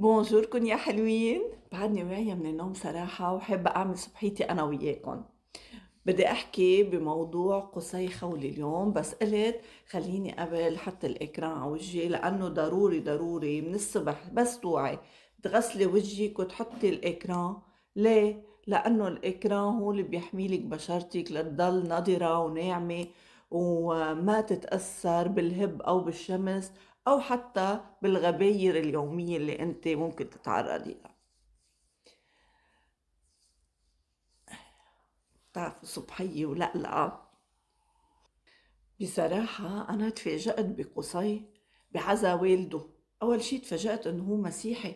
بونجوركن يا حلوين. بعدني واعية من النوم صراحة وحابة أعمل صبحيتي أنا وياكن. بدي أحكي بموضوع قصي خولي اليوم، بس قلت خليني قبل حتى الإكران على وجهي لأنه ضروري من الصبح بس توعي تغسلي وجهك وتحطي الإكران. ليه؟ لأنه الإكران هو اللي بيحميلك بشرتك لتضل نضرة وناعمة وما تتأثر بالهب أو بالشمس أو حتى بالغباير اليومية اللي أنت ممكن تتعرضي لها. بتعرفوا صبحية ولقلقة. بصراحة أنا تفاجأت بقصي بعزا والده. أول شي تفاجأت إنه هو مسيحي،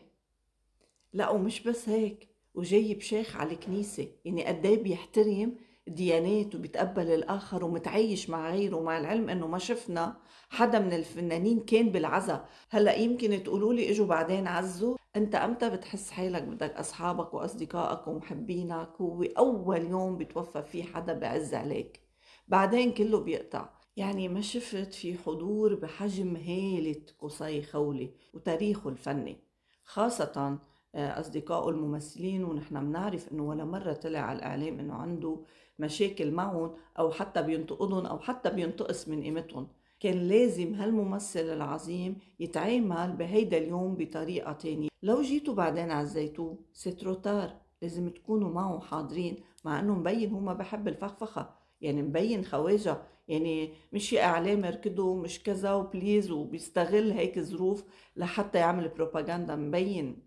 لا ومش بس هيك، وجايب شيخ على الكنيسة، يعني قديه بيحترم الديانات وبيتقبل الآخر ومتعايش مع غيره، مع العلم إنه ما شفنا حدا من الفنانين كان بالعزا. هلأ يمكن تقولولي إجوا بعدين عزوا. أنت أمتى بتحس حالك بدك أصحابك وأصدقائك ومحبينك هو أول يوم بتوفى فيه حدا بعز عليك، بعدين كله بيقطع. يعني ما شفت في حضور بحجم هالة قصي خولي وتاريخه الفني، خاصة أصدقائه الممثلين، ونحن بنعرف إنه ولا مرة طلع على الإعلام إنه عنده مشاكل معهم أو حتى بينتقدهم أو حتى بينتقص من قيمتهم. كان لازم هالممثل العظيم يتعامل بهيدا اليوم بطريقة تانية. لو جيتوا بعدين عزيتوه ستروتار لازم تكونوا معه حاضرين، مع إنه مبين هو ما بحب الفخفخة، يعني مبين خواجة، يعني مش إعلام ركضه مش كذا وبليز وبيستغل هيك ظروف لحتى يعمل بروباغندا. مبين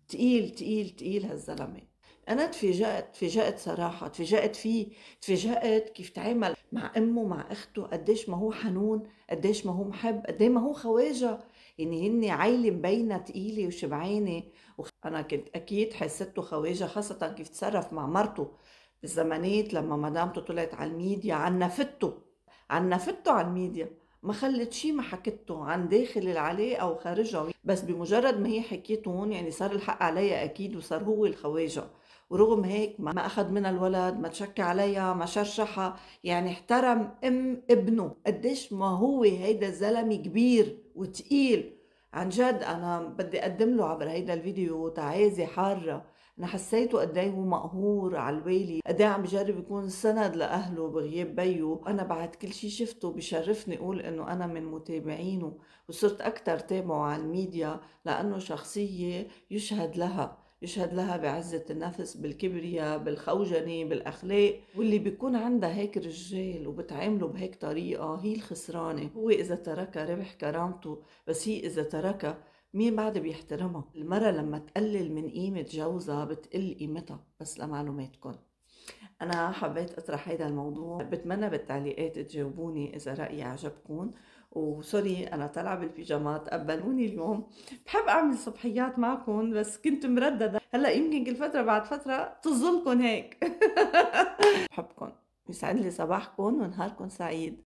تقيل هالزلمة. أنا تفاجأت صراحة، تفاجأت فيه، تفاجأت كيف تعامل مع أمه مع أخته، قديش ما هو حنون، قديش ما هو محب، قديش ما هو خواجة. يعني هني عيلة مبينة تقيلة وشبعانة. أنا كنت أكيد حسيته خواجة، خاصة كيف تصرف مع مرته بالزمانات لما مدامته طلعت على الميديا عنفته على الميديا، ما خلت شي ما حكته عن داخل العلاقة أو خارجها، بس بمجرد ما هي حكيتهم يعني صار الحق عليها أكيد وصار هو الخواجة. ورغم هيك ما أخذ منها الولد، ما تشكى عليها، ما شرشحها، يعني احترم أم ابنه. قديش ما هو هيدا الزلمة كبير وتقيل. عن جد أنا بدي أقدم له عبر هيدا الفيديو تعازي حارة. أنا حسيته قد إيه هو مقهور على الويلي، قد إيه عم بجرب يكون سند لأهله بغياب بيو. أنا بعد كل شي شفته بشرفني أقول إنه أنا من متابعينه، وصرت أكتر تابعه على الميديا لأنه شخصية يشهد لها بعزة النفس، بالكبرياء، بالخوجنة، بالأخلاق. واللي بيكون عندها هيك رجال وبتعامله بهيك طريقة هي الخسرانة. هو إذا تركها ربح كرامته، بس هي إذا تركها مين بعد بيحترمها؟ المرأة لما تقلل من قيمة جوزها بتقل قيمتها. بس لمعلوماتكم أنا حبيت أطرح هيدا الموضوع، بتمنى بالتعليقات تجاوبوني إذا رأيي عجبكم. وسوري أنا طالعة بالبيجامات، قبلوني اليوم. بحب أعمل صبحيات معكم بس كنت مرددة، هلأ يمكن كل فترة بعد فترة طزلكم هيك. بحبكم، يسعد لي صباحكم ونهاركم سعيد.